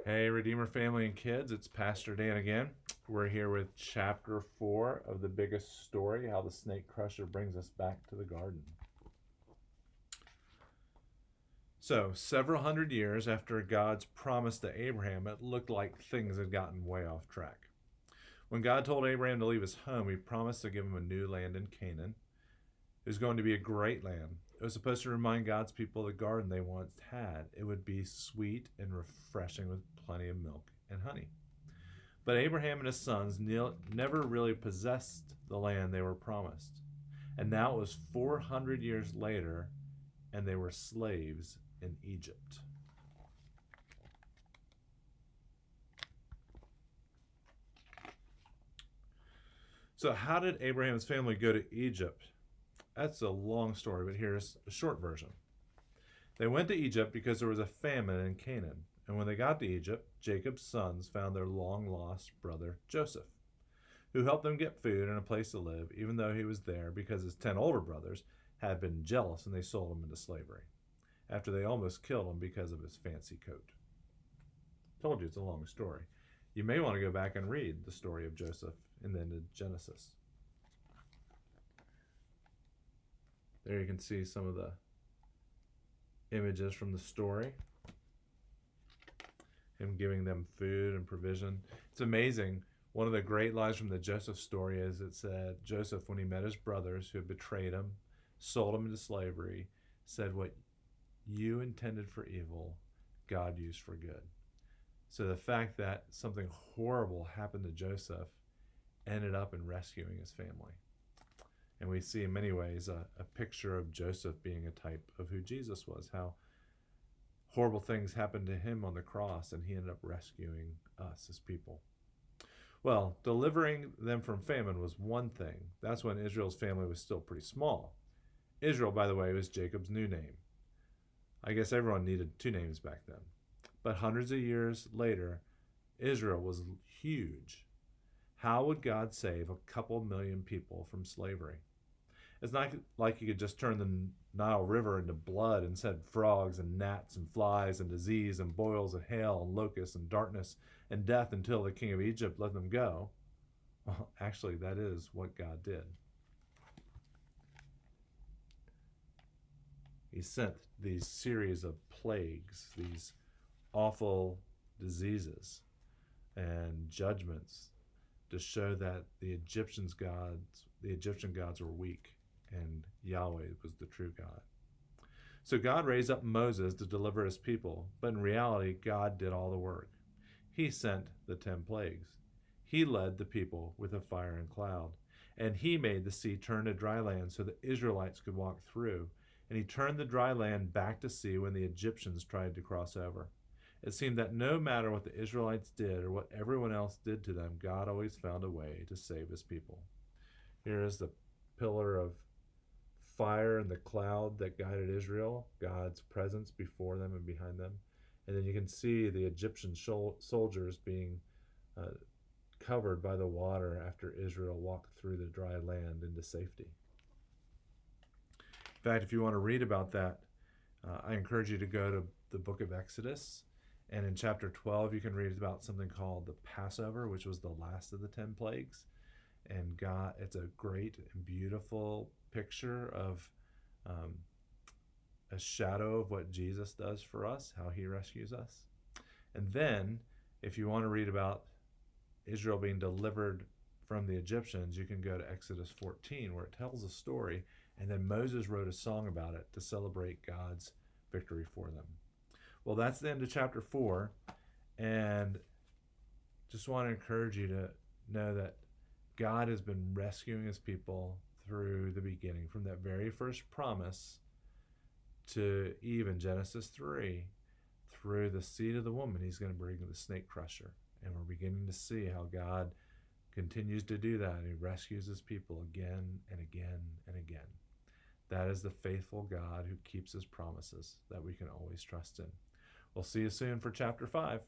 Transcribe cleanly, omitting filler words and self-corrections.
Hey, Redeemer family and kids, it's Pastor Dan again. We're here with chapter 4 of the biggest story, how the snake crusher brings us back to the garden. So, several hundred years after God's promise to Abraham, it looked like things had gotten way off track. When God told Abraham to leave his home, he promised to give him a new land in Canaan. It was going to be a great land. It was supposed to remind God's people of the garden they once had. It would be sweet and refreshing with plenty of milk and honey. But Abraham and his sons never really possessed the land they were promised. And now it was 400 years later, and they were slaves in Egypt. So, how did Abraham's family go to Egypt? That's a long story, but here's a short version. They went to Egypt because there was a famine in Canaan. And when they got to Egypt, Jacob's sons found their long-lost brother Joseph, who helped them get food and a place to live, even though he was there because his 10 older brothers had been jealous and they sold him into slavery, after they almost killed him because of his fancy coat. Told you it's a long story. You may want to go back and read the story of Joseph in the end of Genesis. There you can see some of the images from the story. Him giving them food and provision. It's amazing. One of the great lines from the Joseph story is it said, Joseph, when he met his brothers who had betrayed him, sold him into slavery, said, what you intended for evil, God used for good. So the fact that something horrible happened to Joseph ended up in rescuing his family. And we see in many ways a picture of Joseph being a type of who Jesus was, how horrible things happened to him on the cross, and he ended up rescuing us as people. Well, delivering them from famine was one thing. That's when Israel's family was still pretty small. Israel, by the way, was Jacob's new name. I guess everyone needed two names back then. But hundreds of years later, Israel was huge. How would God save a couple million people from slavery? It's not like you could just turn the Nile River into blood and send frogs and gnats and flies and disease and boils and hail and locusts and darkness and death until the king of Egypt let them go. Well, actually, that is what God did. He sent these series of plagues, these awful diseases and judgments to show that the Egyptian gods were weak and Yahweh was the true God. So God raised up Moses to deliver his people, but in reality, God did all the work. He sent the 10 plagues. He led the people with a fire and cloud, and he made the sea turn to dry land so the Israelites could walk through, and he turned the dry land back to sea when the Egyptians tried to cross over. It seemed that no matter what the Israelites did or what everyone else did to them, God always found a way to save his people. Here is the pillar of fire and the cloud that guided Israel, God's presence before them and behind them. And then you can see the Egyptian soldiers being covered by the water after Israel walked through the dry land into safety. In fact, if you want to read about that, I encourage you to go to the book of Exodus. And in chapter 12, you can read about something called the Passover, which was the last of the 10 plagues. And God, it's a great and beautiful picture of a shadow of what Jesus does for us, how he rescues us. And then, if you want to read about Israel being delivered from the Egyptians, you can go to Exodus 14, where it tells a story. And then Moses wrote a song about it to celebrate God's victory for them. Well, that's the end of chapter 4. And just want to encourage you to know that God has been rescuing his people through the beginning, from that very first promise to even Genesis 3, through the seed of the woman, he's going to bring the snake crusher. And we're beginning to see how God continues to do that. He rescues his people again and again and again. That is the faithful God who keeps his promises that we can always trust in. We'll see you soon for chapter 5.